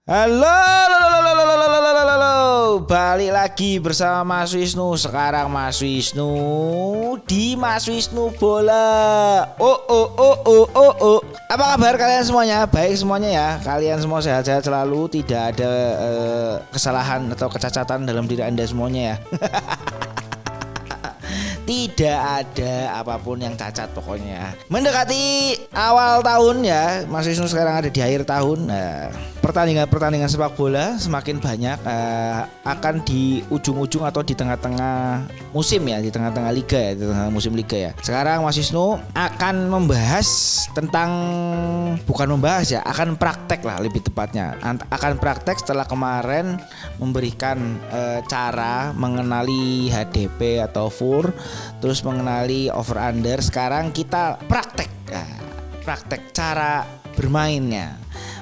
Halo, balik lagi bersama Mas Wisnu. Sekarang Mas Wisnu di Mas Wisnu Bola. Apa kabar kalian semuanya? Baik semuanya ya. Kalian semua sehat-sehat selalu, tidak ada kesalahan atau kecacatan dalam diri Anda semuanya ya. Tidak ada apapun yang cacat pokoknya. Mendekati awal tahun ya, Mas Wisnu sekarang ada di akhir tahun. Pertandingan sepak bola semakin banyak, akan di ujung-ujung atau di tengah-tengah musim ya, di tengah-tengah liga ya, di tengah musim liga ya. Sekarang Mas Wisnu akan membahas tentang, bukan membahas ya, akan praktek lah lebih tepatnya. Akan praktek setelah kemarin memberikan cara mengenali HDP atau FUR, terus mengenali over under. Sekarang kita praktek cara bermainnya.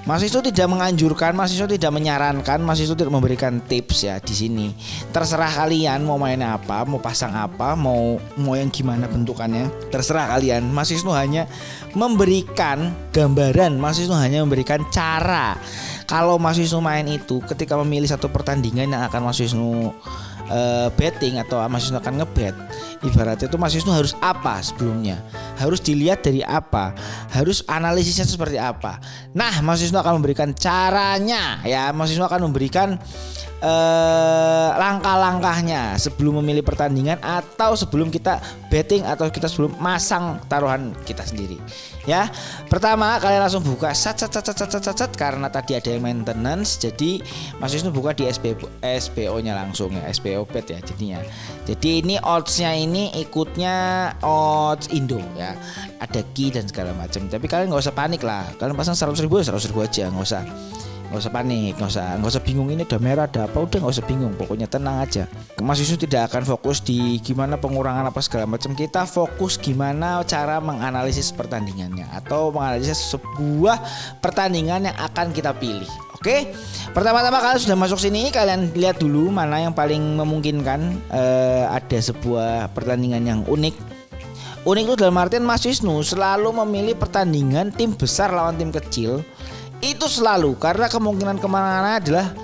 Mas Wisnu tidak menganjurkan, Mas Wisnu tidak menyarankan, Mas Wisnu tidak memberikan tips ya di sini. Terserah kalian mau main apa, mau pasang apa, mau yang gimana bentukannya. Terserah kalian. Mas Wisnu hanya memberikan gambaran, Mas Wisnu hanya memberikan cara. Kalau Mas Wisnu main itu ketika memilih satu pertandingan yang akan Mas Wisnu betting atau Mas Wisnu akan ngebet, ibaratnya itu Mas Wisnu harus apa sebelumnya, harus dilihat dari apa, harus analisisnya seperti apa. Nah, Mas Wisnu akan memberikan caranya ya, Mas Wisnu akan memberikan langkah-langkahnya sebelum memilih pertandingan atau sebelum kita betting atau kita sebelum masang taruhan kita sendiri ya. Pertama, kalian langsung buka sat karena tadi ada yang maintenance, jadi Mas Wisnu buka di SPO nya langsung ya, SPO bet ya jadinya. Jadi ini odds-nya ini ikutnya odds Indo ya, ada key dan segala macam. Tapi kalian nggak usah panik lah, kalian pasang 100.000 aja, nggak usah panik, nggak usah bingung ini udah merah ada apa, udah nggak usah bingung, pokoknya tenang aja. Mas Wisnu tidak akan fokus di gimana pengurangan apa segala macam, kita fokus gimana cara menganalisis pertandingannya atau menganalisis sebuah pertandingan yang akan kita pilih. Oke, pertama-tama kalian sudah masuk sini, kalian lihat dulu mana yang paling memungkinkan. Ada sebuah pertandingan yang unik itu dalam artian Mas Wisnu selalu memilih pertandingan tim besar lawan tim kecil. Itu selalu, karena kemungkinan kemenangannya adalah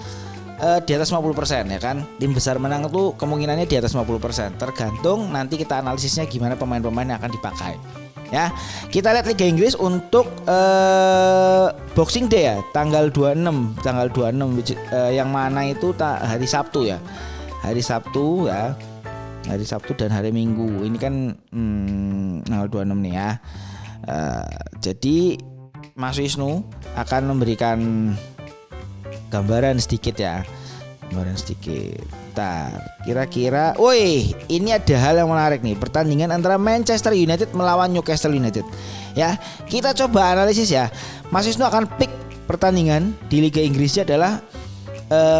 di atas 50% ya kan. Tim besar menang itu kemungkinannya di atas 50%. Tergantung nanti kita analisisnya gimana pemain-pemain yang akan dipakai. Ya, kita lihat Liga Inggris untuk Boxing Day ya, tanggal 26 yang mana itu hari Sabtu ya. Hari Sabtu ya. Hari Sabtu dan hari Minggu. Ini kan tanggal 26 nih ya. Jadi Mas Wisnu akan memberikan gambaran sedikit ya. Kira-kira, woi, ini ada hal yang menarik nih. Pertandingan antara Manchester United melawan Newcastle United. Ya, kita coba analisis ya. Mas Wisnu akan pick pertandingan di Liga Inggrisnya adalah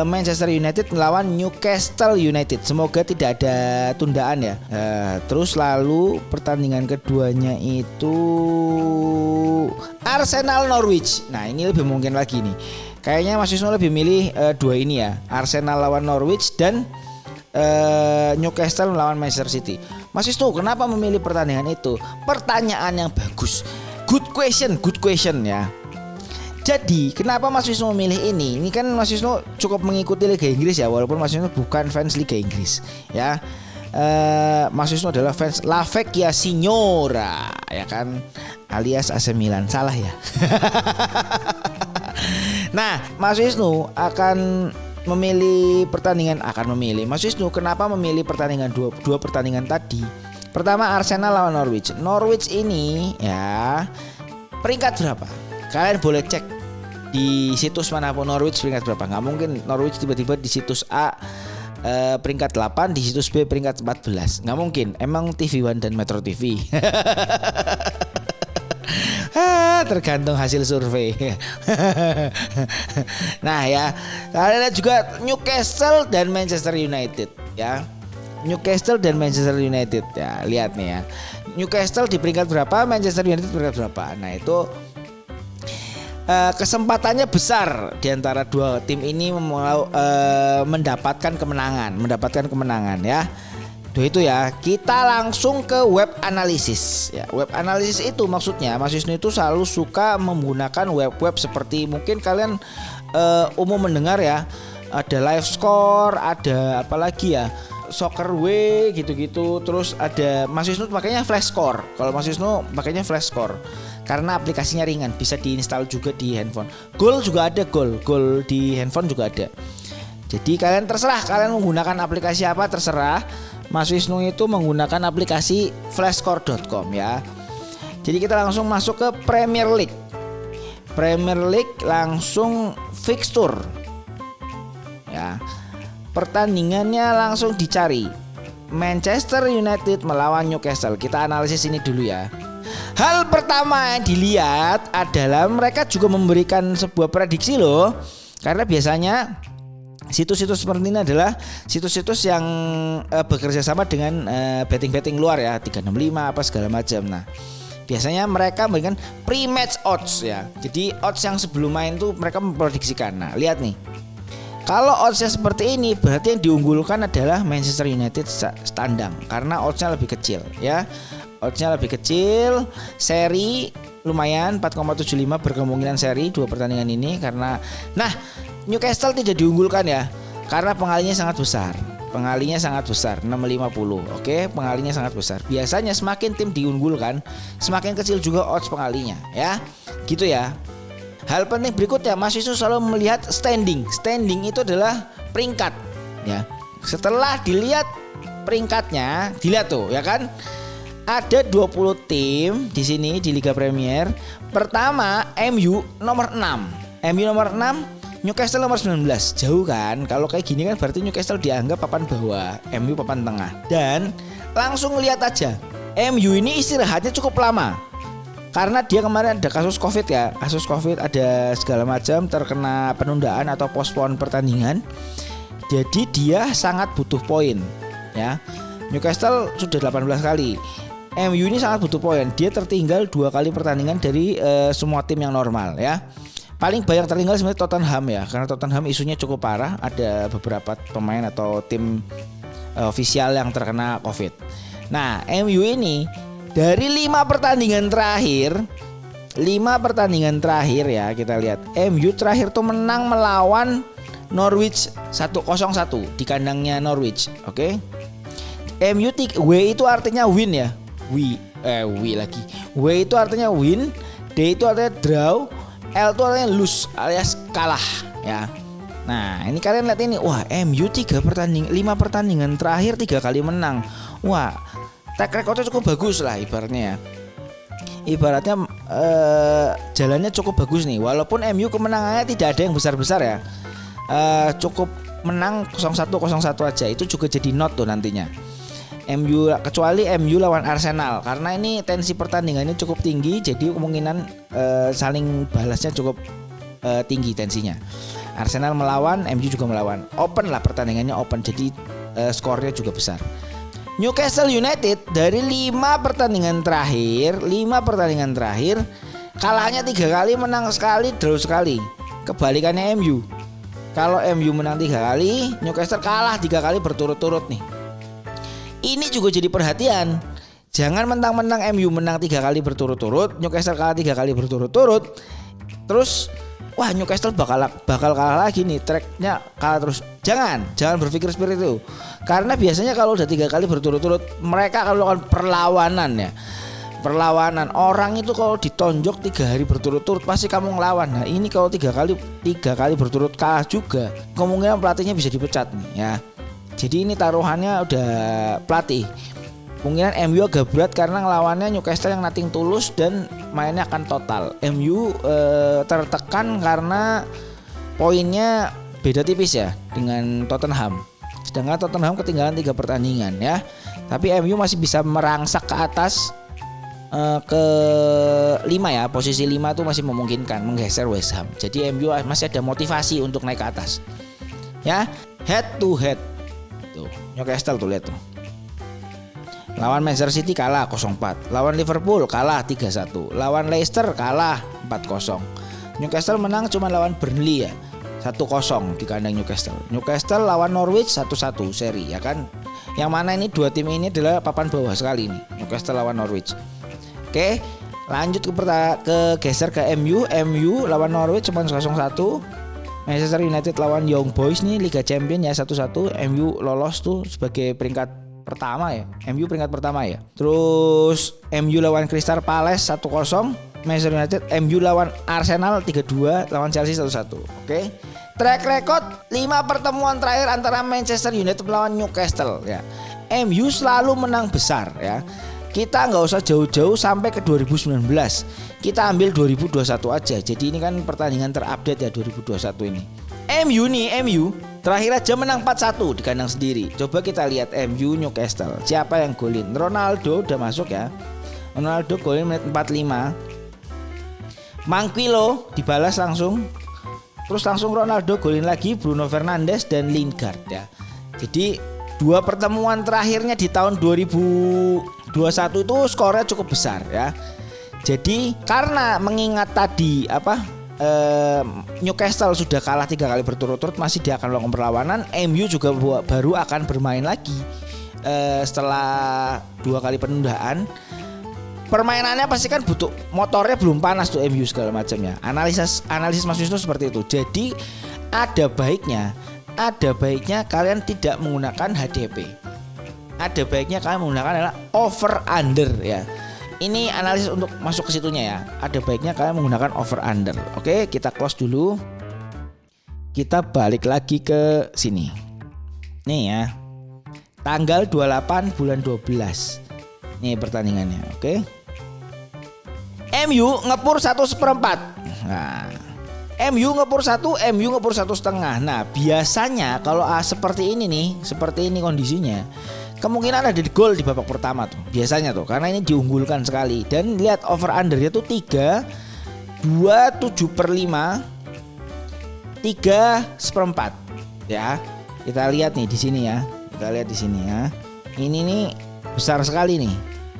Manchester United melawan Newcastle United. Semoga tidak ada tundaan ya. Terus lalu pertandingan keduanya itu Arsenal Norwich. Nah, ini lebih mungkin lagi nih. Kayaknya Mas Wisnu lebih milih dua ini ya, Arsenal lawan Norwich dan Newcastle melawan Manchester City. Mas Wisnu kenapa memilih pertandingan itu? Pertanyaan yang bagus. Good question ya. Jadi kenapa Mas Wisnu memilih ini? Ini kan Mas Wisnu cukup mengikuti Liga Inggris ya, walaupun Mas Wisnu bukan fans Liga Inggris ya. Mas Wisnu adalah fans La Vecchia Signora ya kan, alias AC Milan. Salah ya. Nah, Mas Wisnu akan memilih pertandingan, Mas Wisnu kenapa memilih pertandingan dua pertandingan tadi? Pertama Arsenal lawan Norwich. Norwich ini ya peringkat berapa? Kalian boleh cek di situs manapun Norwich peringkat berapa. Nggak mungkin Norwich tiba-tiba di situs A peringkat 8, di situs B peringkat 14. Nggak mungkin. Emang TV One dan Metro TV. Tergantung hasil survei. Nah ya, kalian lihat juga Newcastle dan Manchester United ya. Newcastle dan Manchester United ya, lihat nih ya. Newcastle di peringkat berapa, Manchester United peringkat berapa. Nah itu kesempatannya besar di antara dua tim ini mendapatkan kemenangan ya. Itu ya, kita langsung ke web analisis ya. Web analisis itu maksudnya Mas Wisnu itu selalu suka menggunakan web-web seperti mungkin kalian umum mendengar ya. Ada live score, ada apalagi ya, Soccer W gitu-gitu. Terus ada Mas Wisnu pakainya flash score. Kalau Mas Wisnu pakainya flash score karena aplikasinya ringan, bisa diinstal juga di handphone. Goal juga ada, goal di handphone juga ada. Jadi kalian terserah kalian menggunakan aplikasi apa, terserah. Mas Wisnu itu menggunakan aplikasi flashscore.com ya. Jadi kita langsung masuk ke Premier League. Premier League langsung fixture. Ya. Pertandingannya langsung dicari. Manchester United melawan Newcastle. Kita analisis ini dulu ya. Hal pertama yang dilihat adalah mereka juga memberikan sebuah prediksi loh. Karena biasanya situs-situs seperti ini adalah situs-situs yang bekerja sama dengan betting-betting luar ya, 365 apa segala macam. Nah, biasanya mereka memberikan pre-match odds ya. Jadi odds yang sebelum main tuh mereka memprediksikan. Nah, lihat nih. Kalau oddsnya seperti ini berarti yang diunggulkan adalah Manchester United standang karena oddsnya lebih kecil ya. Oddsnya lebih kecil, seri lumayan 4,75 berkemungkinan seri 2 pertandingan ini karena Newcastle tidak diunggulkan ya karena pengalinya sangat besar. Pengalinya sangat besar 650. Oke, pengalinya sangat besar. Biasanya semakin tim diunggulkan, semakin kecil juga odds pengalinya ya. Gitu ya. Hal penting berikutnya, Mas Wisnu selalu melihat standing. Standing itu adalah peringkat ya. Setelah dilihat peringkatnya, dilihat tuh ya kan. Ada 20 tim di sini di Liga Premier. Pertama MU nomor 6. MU nomor 6, Newcastle nomor 19. Jauh kan? Kalau kayak gini kan berarti Newcastle dianggap papan bawah, MU papan tengah. Dan langsung lihat aja, MU ini istirahatnya cukup lama. Karena dia kemarin ada kasus Covid ya. Kasus Covid ada segala macam, terkena penundaan atau postpone pertandingan. Jadi dia sangat butuh poin ya. Newcastle sudah 18 kali. MU ini sangat butuh poin. Dia tertinggal 2 kali pertandingan dari semua tim yang normal ya. Paling banyak tertinggal sebenarnya Tottenham ya, karena Tottenham isunya cukup parah. Ada beberapa pemain atau tim ofisial yang terkena Covid. Nah, MU ini dari 5 pertandingan terakhir ya, kita lihat MU terakhir tuh menang melawan Norwich 1-0 di kandangnya Norwich. Oke. MU W itu artinya win ya. W itu artinya win, D itu artinya draw, L itu artinya lose alias kalah ya. Nah, ini kalian lihat ini. Wah, MU 5 pertandingan terakhir 3 kali menang. Wah, track recordnya cukup bagus lah ibaratnya ya. Ibaratnya jalannya cukup bagus nih. Walaupun MU kemenangannya tidak ada yang besar-besar ya. Cukup menang 0-1 aja. Itu juga jadi not tuh nantinya. MU kecuali MU lawan Arsenal karena ini tensi pertandingannya cukup tinggi, jadi kemungkinan saling balasnya cukup tinggi tensinya. Arsenal melawan, MU juga melawan. Open lah pertandingannya, open, jadi skornya juga besar. Newcastle United dari 5 pertandingan terakhir kalahnya 3 kali, menang sekali, draw sekali. Kebalikannya MU. Kalau MU menang 3 kali, Newcastle kalah 3 kali berturut-turut nih. Ini juga jadi perhatian. Jangan mentang-mentang MU menang 3 kali berturut-turut, Newcastle kalah 3 kali berturut-turut, terus wah Newcastle bakal kalah lagi nih, tracknya kalah terus. Jangan berpikir seperti itu. Karena biasanya kalau udah 3 kali berturut-turut, mereka akan melakukan perlawanan. Orang itu kalau ditonjok 3 hari berturut-turut pasti kamu ngelawan. Nah, ini kalau 3 kali berturut kalah juga, kemungkinan pelatihnya bisa dipecat nih ya. Jadi ini taruhannya udah pelatih. Kemungkinan MU agak berat karena ngelawannya Newcastle yang nothing tulus dan mainnya akan total. MU tertekan karena poinnya beda tipis ya dengan Tottenham. Sedangkan Tottenham ketinggalan 3 pertandingan ya. Tapi MU masih bisa merangsek ke atas ke 5 ya. Posisi 5 itu masih memungkinkan menggeser West Ham. Jadi MU masih ada motivasi untuk naik ke atas. Ya, head to head. Tuh, Newcastle tuh lihat tuh. Lawan Manchester City kalah 0-4. Lawan Liverpool kalah 3-1. Lawan Leicester kalah 4-0. Newcastle menang cuma lawan Burnley ya. 1-0 di kandang Newcastle. Newcastle lawan Norwich 1-1 seri ya kan. Yang mana ini 2 tim ini adalah papan bawah sekali nih. Newcastle lawan Norwich. Oke, lanjut ke geser ke MU. MU lawan Norwich cuma 0-1. Manchester United lawan Young Boys nih Liga Champion ya 1-1. MU lolos tuh sebagai peringkat pertama ya. MU peringkat pertama ya. Terus MU lawan Crystal Palace 1-0. Manchester United. MU lawan Arsenal 3-2. Lawan Chelsea 1-1. Oke. Track record 5 pertemuan terakhir antara Manchester United melawan Newcastle ya. MU selalu menang besar ya. Kita nggak usah jauh-jauh sampai ke 2019. Kita ambil 2021 aja. Jadi ini kan pertandingan terupdate ya 2021 ini. MU terakhir aja menang 4-1 di kandang sendiri. Coba kita lihat MU Newcastle. Siapa yang golin? Ronaldo udah masuk ya. Ronaldo golin menit 45. Manquillo dibalas langsung. Terus langsung Ronaldo golin lagi, Bruno Fernandes dan Lingard ya. Jadi 2 pertemuan terakhirnya di tahun 2021 itu skornya cukup besar ya. Jadi karena mengingat tadi Newcastle sudah kalah 3 kali berturut-turut, masih dia akan melakukan perlawanan. MU juga baru akan bermain lagi setelah 2 kali penundaan. Permainannya pasti kan butuh, motornya belum panas tuh MU segala macam ya. Analisis Mas Wisnu seperti itu. Jadi ada baiknya kalian tidak menggunakan HDP. Ada baiknya kalian menggunakan adalah over under ya. Ini analisis untuk masuk ke situnya ya. Ada baiknya kalian menggunakan over under. Oke, kita close dulu. Kita balik lagi ke sini. Nih ya. Tanggal 28 bulan 12. Nih pertandingannya, oke. MU ngepur 1/4. Nah, MU ngepur 1, MU ngepur 1,5. Nah, biasanya kalau seperti ini kondisinya, kemungkinan ada di gol di babak pertama tuh. Biasanya tuh, karena ini diunggulkan sekali. Dan lihat over undernya tuh 3,27/5, 3/4 ya. Kita lihat nih di sini ya. Kita lihat di sini ya. Ini nih besar sekali nih.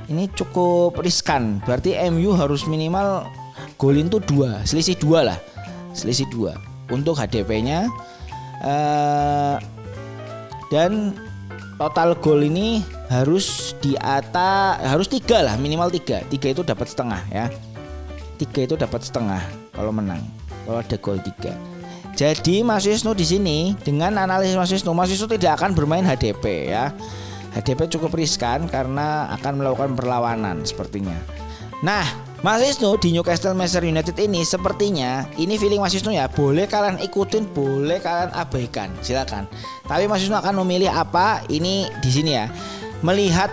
Ini cukup riskan. Berarti MU harus minimal golin tuh 2, selisih 2 lah. Selisih 2 untuk HDP-nya. Dan total gol ini harus harus 3 lah, minimal 3. 3 itu dapat setengah ya. 3 itu dapat setengah kalau menang. Kalau ada gol 3. Jadi Mas Wisnu di sini dengan analisis Mas Wisnu tidak akan bermain HDP ya. HDP cukup riskan karena akan melakukan perlawanan sepertinya. Nah, Mas Wisnu di Newcastle Manchester United ini sepertinya, ini feeling Mas Wisnu ya, boleh kalian ikutin, boleh kalian abaikan, silakan. Tapi Mas Wisnu akan memilih apa? Ini di sini ya. Melihat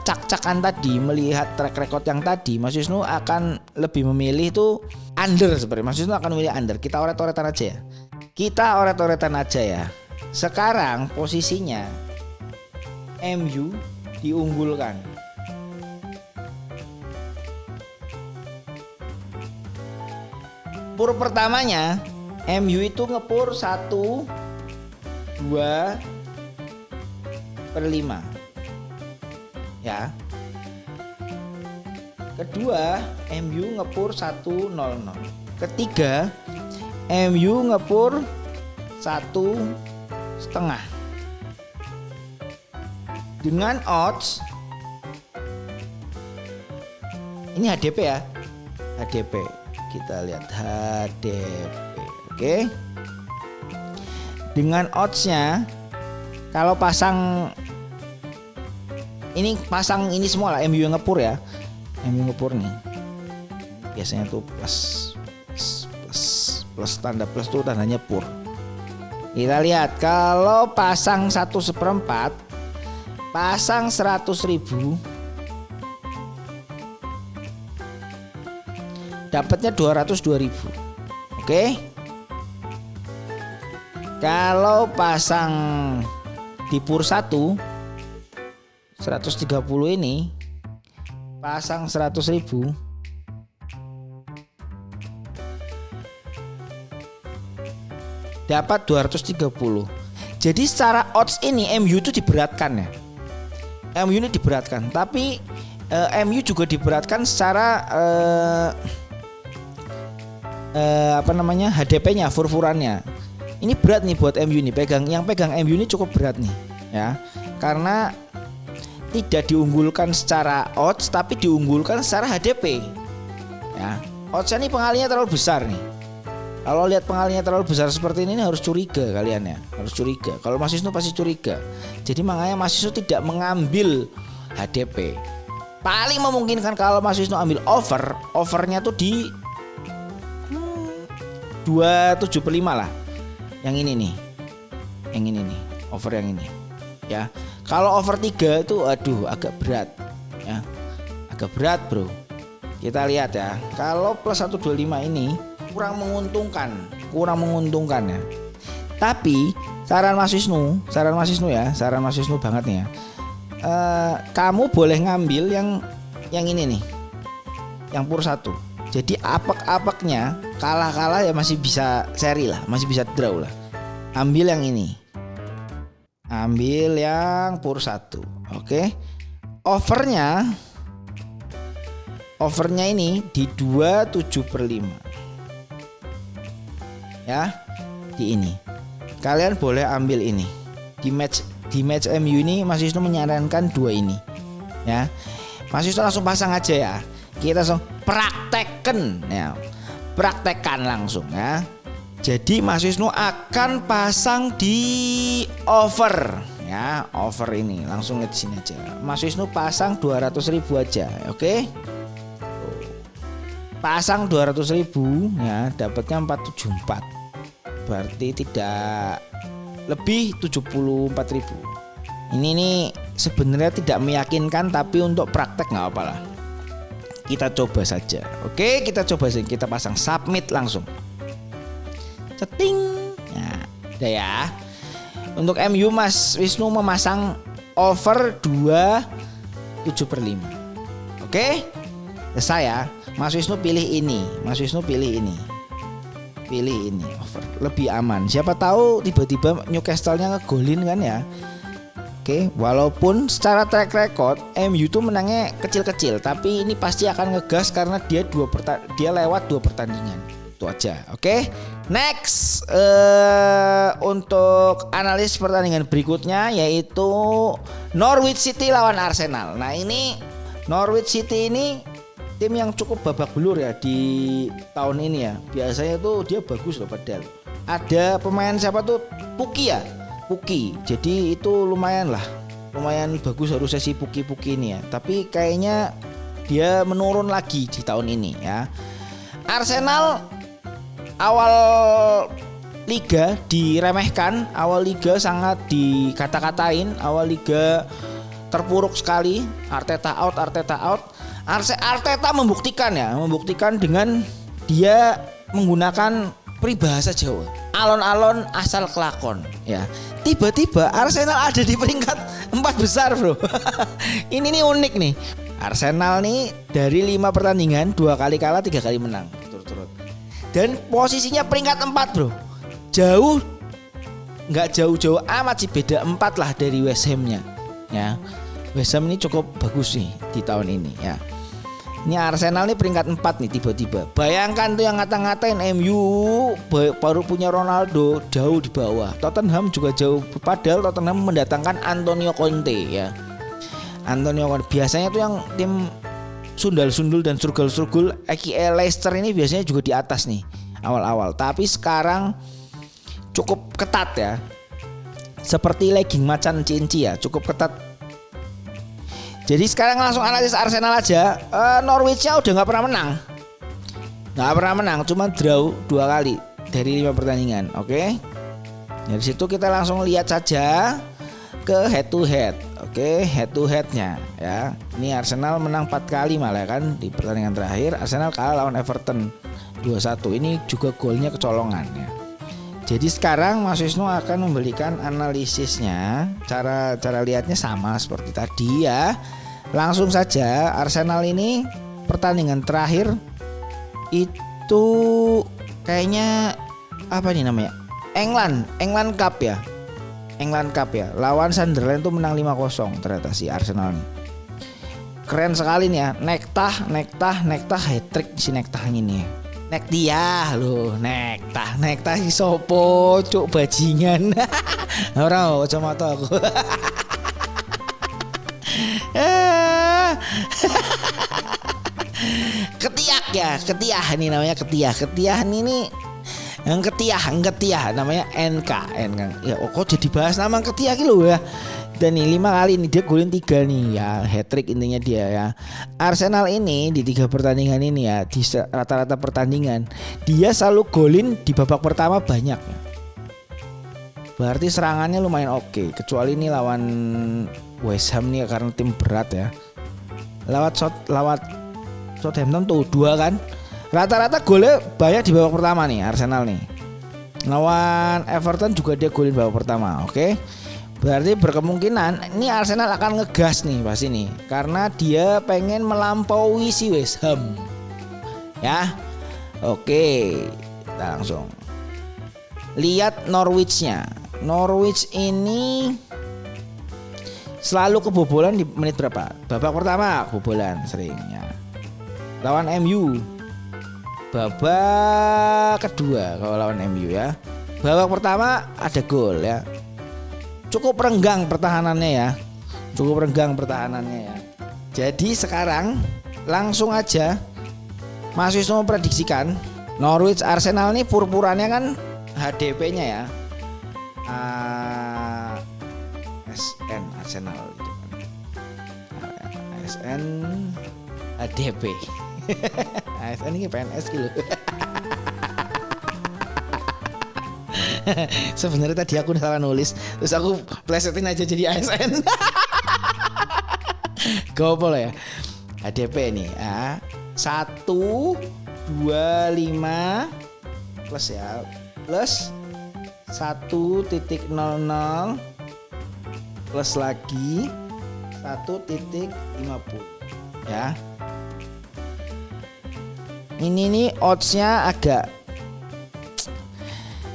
cak-cakan tadi, melihat track record yang tadi, Mas Wisnu akan lebih memilih tuh under sebenarnya. Mas Wisnu akan memilih under. Kita oret-oretan aja ya. Sekarang posisinya MU diunggulkan. Pur pertamanya MU itu ngepur 1/2/5 ya. Kedua MU ngepur 1-0. Ketiga MU ngepur 1,5 dengan odds ini HDP ya. HDP kita lihat HDP. Oke. Dengan oddsnya kalau pasang ini semua lah MU yang ngepur ya. MU ngepur nih. Biasanya tuh plus tanda plus tuh tandanya pur. Kita lihat kalau pasang 1/4, pasang 100.000 dapatnya 202.000. Oke. Kalau pasang di pur 130 ini pasang 100.000 dapat 230. Jadi secara odds ini MU itu diberatkan ya. MU ini diberatkan, tapi MU juga diberatkan secara HDP-nya, furfurannya. Ini berat nih buat MU nih, yang pegang MU ini cukup berat nih ya. Karena tidak diunggulkan secara odds tapi diunggulkan secara HDP. Ya. Odds ini pengalinya terlalu besar nih. Kalau lihat pengalinya terlalu besar seperti ini harus curiga kalian ya, harus curiga. Kalau Mas Wisnu pasti curiga. Jadi makanya Mas Wisnu tidak mengambil HDP. Paling memungkinkan kalau Mas Wisnu ambil overnya tuh di 275 lah. Yang ini nih. Yang ini nih, over yang ini. Ya. Kalau over 3 itu aduh agak berat ya. Agak berat, Bro. Kita lihat ya. Kalau plus 125 ini kurang menguntungkan ya. Tapi saran Mas Wisnu ya, saran Mas Wisnu banget nih ya. Kamu boleh ngambil yang ini nih, yang pur 1. Jadi apek-apeknya kalah ya masih bisa seri lah, masih bisa draw lah. Ambil yang ini, ambil yang pur 1. Oke. Overnya ini di 27/5 ya, di ini. Kalian boleh ambil ini. Di match MU ini Mas Wisnu menyarankan 2 ini. Ya. Mas Wisnu langsung pasang aja ya. Kita langsung praktekkan ya. Praktekkan langsung ya. Jadi Mas Wisnu akan pasang di over ya, over ini. Langsung lihat di sini aja. Mas Wisnu pasang 200.000 aja, oke? Pasang 200.000 ya, dapatnya 474. Berarti tidak lebih 74.000. Ini nih sebenarnya tidak meyakinkan, tapi untuk praktek nggak apa-apa lah. Kita coba saja. Oke, kita coba saja. Kita pasang submit langsung. Ceting. Nah, udah ya. Untuk MU Mas Wisnu memasang over 2/7/5. Oke? Selesai ya. Mas Wisnu pilih ini. Pilih ini over, lebih aman. Siapa tahu tiba-tiba Newcastle-nya ngegolin kan ya. Oke, walaupun secara track record MU tuh menangnya kecil-kecil, tapi ini pasti akan ngegas karena dia lewat 2 pertandingan. Itu aja. Oke. Next untuk analis pertandingan berikutnya yaitu Norwich City lawan Arsenal. Nah, ini Norwich City ini tim yang cukup babak belur ya di tahun ini ya. Biasanya tuh dia bagus loh padahal. Ada pemain siapa tuh? Puki ya. Puki. Jadi itu lumayan bagus harusnya si Puki ini ya. Tapi kayaknya dia menurun lagi di tahun ini ya. Arsenal awal liga diremehkan, awal liga sangat dikata-katain, awal liga terpuruk sekali. Arteta out. Arteta membuktikan dengan dia menggunakan peribahasa Jawa. Alon-alon asal kelakon ya. Tiba-tiba Arsenal ada di peringkat 4 besar, Bro. Ini nih unik nih. Arsenal nih dari 5 pertandingan 2 kali kalah, 3 kali menang turut-turut. Dan posisinya peringkat 4, Bro. Enggak jauh-jauh amat sih, beda 4 lah dari West Ham-nya. Ya. West Ham ini cukup bagus nih di tahun ini ya. Ini Arsenal nih peringkat 4 nih tiba-tiba. Bayangkan tuh yang ngata-ngatain MU baru punya Ronaldo jauh di bawah. Tottenham juga jauh, padahal Tottenham mendatangkan Antonio Conte ya. Antonio Conte biasanya tuh yang tim sundal-sundul dan surgul-surgul Leicester ini biasanya juga di atas nih awal-awal. Tapi sekarang cukup ketat ya. Seperti legging macan cinci ya, cukup ketat. Jadi sekarang langsung analisis Arsenal aja. Norwich-nya udah nggak pernah menang, cuma draw 2 kali dari 5 pertandingan. Oke. Dari situ kita langsung lihat saja ke head to head. Oke, head to headnya ya. Ini Arsenal menang 4 kali malah kan di pertandingan terakhir. Arsenal kalah lawan Everton 2-1. Ini juga golnya kecolongan ya. Jadi sekarang Mas Wisnu akan memberikan analisisnya. Cara lihatnya sama seperti tadi ya. Langsung saja, Arsenal ini pertandingan terakhir itu kayaknya apa nih namanya? England Cup ya. Lawan Sunderland tuh menang 5-0 ternyata si Arsenal ini. Keren sekali nih ya. Nektah hat-trick si Nektah ini. Nektiah loh, Nektah si sopo cuk bajingan. Ora kacamata aku. Ketiak ini namanya Ketiah ini Nketiah namanya NK. Ya kok jadi bahas nama Nketiah gitu ya. Dan nih 5 kali nih dia golin 3 nih ya, hat trick intinya dia ya. Arsenal ini di 3 pertandingan ini ya, di rata-rata pertandingan dia selalu golin di babak pertama banyak. Berarti serangannya lumayan oke. Kecuali ini lawan West Ham nih karena tim berat ya. Lewat Southampton tuh 2 kan. Rata-rata golnya banyak di babak pertama nih Arsenal nih. Lawan Everton juga dia golin babak pertama, oke. Berarti berkemungkinan ini Arsenal akan ngegas nih pasti nih, karena dia pengen melampaui si West Ham. Ya. Oke. Kita langsung lihat Norwich-nya. Norwich ini selalu kebobolan di menit berapa? Babak pertama kebobolan seringnya. Lawan MU. Babak kedua kalau lawan MU ya. Babak pertama ada gol ya. Cukup renggang pertahanannya ya. Jadi sekarang langsung aja Mas Wisnu memprediksikan Norwich Arsenal nih purpurannya kan HDP-nya ya. ASN Arsenal gitu kan. ASN HDP. ASN ini PNS gitu. Sebenarnya tadi aku salah nulis, terus aku plesetin aja jadi ASN. Gopol ya. HDP nih ya. 1 2 5 plus ya. Plus 1.00 plus lagi 1.50 ya. Ini nih oddsnya agak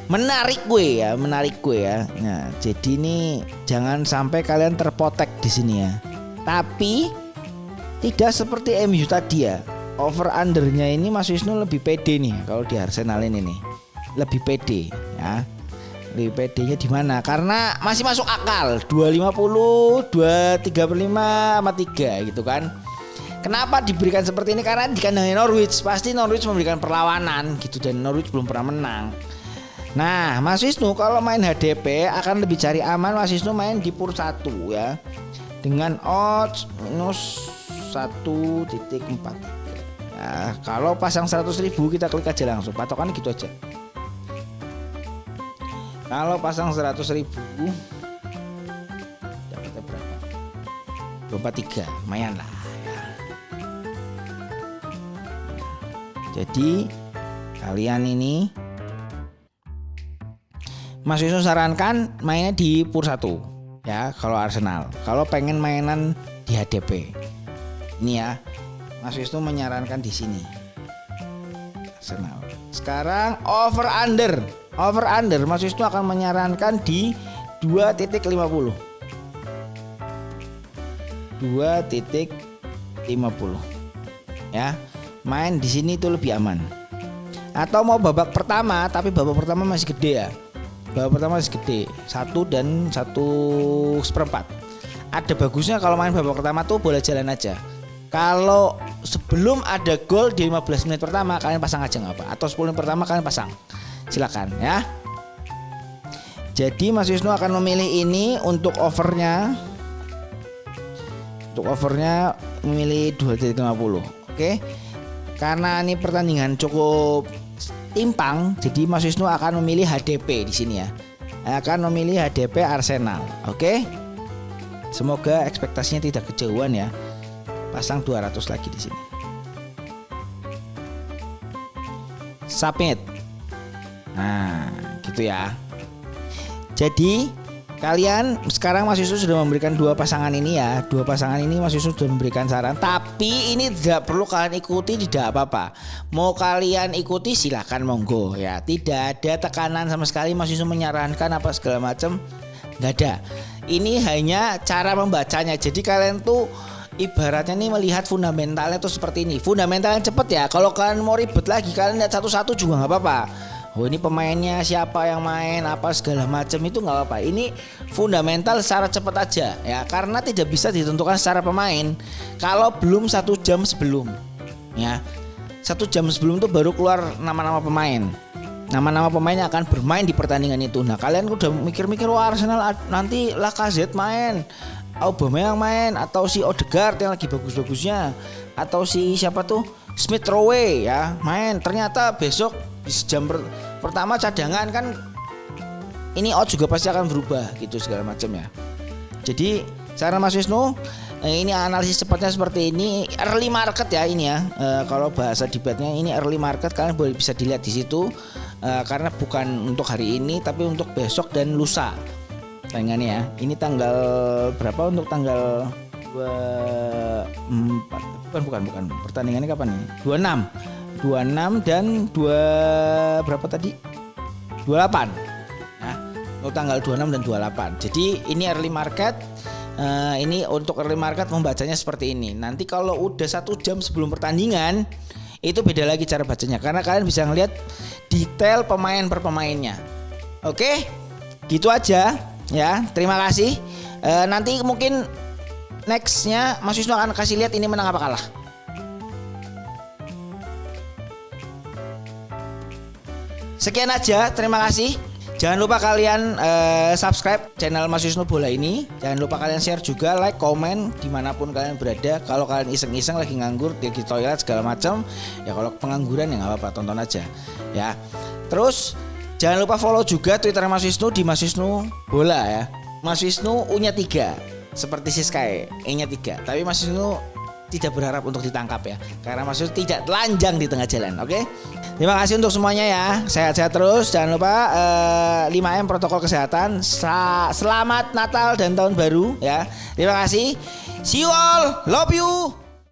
menarik gue ya. Nah, jadi ini jangan sampai kalian terpotek di sini ya. Tapi tidak seperti MU tadi ya. Over undernya ini Mas Wisnu lebih pede nih kalau di Arsenal ini nih. Lebih pede ya. Lebih pedenya di mana? Karena masih masuk akal 250, 235 sama 3 gitu kan. Kenapa diberikan seperti ini? Karena di kandangnya Norwich, pasti Norwich memberikan perlawanan gitu dan Norwich belum pernah menang. Nah, Mas Wisnu kalau main HDP akan lebih cari aman. Mas Wisnu main di pur 1 ya, dengan odds minus 1.4. Ya, kalau pasang 100.000 kita klik aja langsung, patokannya gitu aja. Kalau pasang 100.000 dapatnya berapa? 243, lumayan lah ya. Jadi kalian ini Mas Wisnu sarankan mainnya di pur 1 ya kalau Arsenal. Kalau pengen mainan di HDP. Ini ya. Mas Wisnu menyarankan di sini. Arsenal. Sekarang over under. Over under Mas Wisnu akan menyarankan di 2.50. 2.50. Ya. Main di sini itu lebih aman. Atau mau babak pertama, tapi babak pertama masih gede ya. Babak pertama masih gede, 1 dan 1/4. Ada bagusnya kalau main babak pertama tuh boleh jalan aja. Kalau sebelum ada gol di 15 menit pertama kalian pasang aja nggak apa, atau 10 menit pertama kalian pasang, silakan ya. Jadi Mas Wisnu akan memilih ini untuk overnya. Untuk overnya memilih 2.50. Oke. Karena ini pertandingan cukup timpang, jadi Mas Wisnu akan memilih HDP di sini ya. Akan memilih HDP Arsenal. Oke. Semoga ekspektasinya tidak kejauhan ya. Pasang 200 lagi di sini. Submit. Nah, gitu ya. Jadi kalian sekarang Mas Wisnu sudah memberikan 2 pasangan ini ya. 2 pasangan ini Mas Wisnu sudah memberikan saran. Tapi ini tidak perlu kalian ikuti, tidak apa-apa. Mau kalian ikuti silakan monggo ya. Tidak ada tekanan sama sekali Mas Wisnu menyarankan apa segala macam. Nggak ada. Ini hanya cara membacanya. Jadi kalian tuh ibaratnya nih melihat fundamentalnya tuh seperti ini. Fundamentalnya cepet ya. Kalau kalian mau ribet lagi, kalian lihat satu-satu juga nggak apa-apa. Oh ini pemainnya siapa yang main apa segala macam itu nggak apa-apa. Ini fundamental secara cepat aja ya, karena tidak bisa ditentukan secara pemain kalau belum 1 jam sebelum ya. 1 jam sebelum itu baru keluar nama-nama pemain nama-nama pemain yang akan bermain di pertandingan itu. Nah, kalian udah mikir-mikir wah Arsenal nanti Lacazette main, Aubameyang main, atau si Odegaard yang lagi bagus-bagusnya, atau si siapa tuh Smith Rowe ya main. Ternyata besok di jam pertama cadangan kan ini odds juga pasti akan berubah gitu segala macam ya. Jadi saran Mas Wisnu, ini analisis cepatnya seperti ini, early market ya ini ya. Kalau bahasa debatnya ini early market, kalian boleh bisa dilihat di situ. Karena bukan untuk hari ini tapi untuk besok dan lusa tayangannya ya. Ini tanggal berapa untuk tanggal 24 bukan pertandingannya kapan nih? 26 dan 2 berapa tadi? 28. Nah, untuk tanggal 26 dan 28. Jadi ini early market. Ini untuk early market membacanya seperti ini. Nanti kalau udah 1 jam sebelum pertandingan itu beda lagi cara bacanya karena kalian bisa ngelihat detail pemain per pemainnya. Oke, gitu aja ya. Terima kasih. Nanti mungkin nextnya Mas Wisnu akan kasih lihat ini menang apa kalah. Sekian aja, terima kasih. Jangan lupa kalian subscribe channel Mas Wisnu Bola ini. Jangan lupa kalian share juga, like, komen dimanapun kalian berada. Kalau kalian iseng-iseng lagi nganggur di toilet segala macam, ya kalau pengangguran ya nggak apa-apa, tonton aja ya. Terus jangan lupa follow juga Twitter Mas Wisnu di Mas Wisnu Bola ya. Mas Wisnu U-nya 3 seperti Siskae, E-nya 3. Tapi Mas Wisnu tidak berharap untuk ditangkap ya, karena Mas Wisnu tidak telanjang di tengah jalan. Oke? Terima kasih untuk semuanya ya. Sehat-sehat terus. Jangan lupa 5M protokol kesehatan. Selamat Natal dan Tahun Baru ya. Terima kasih. See you all. Love you.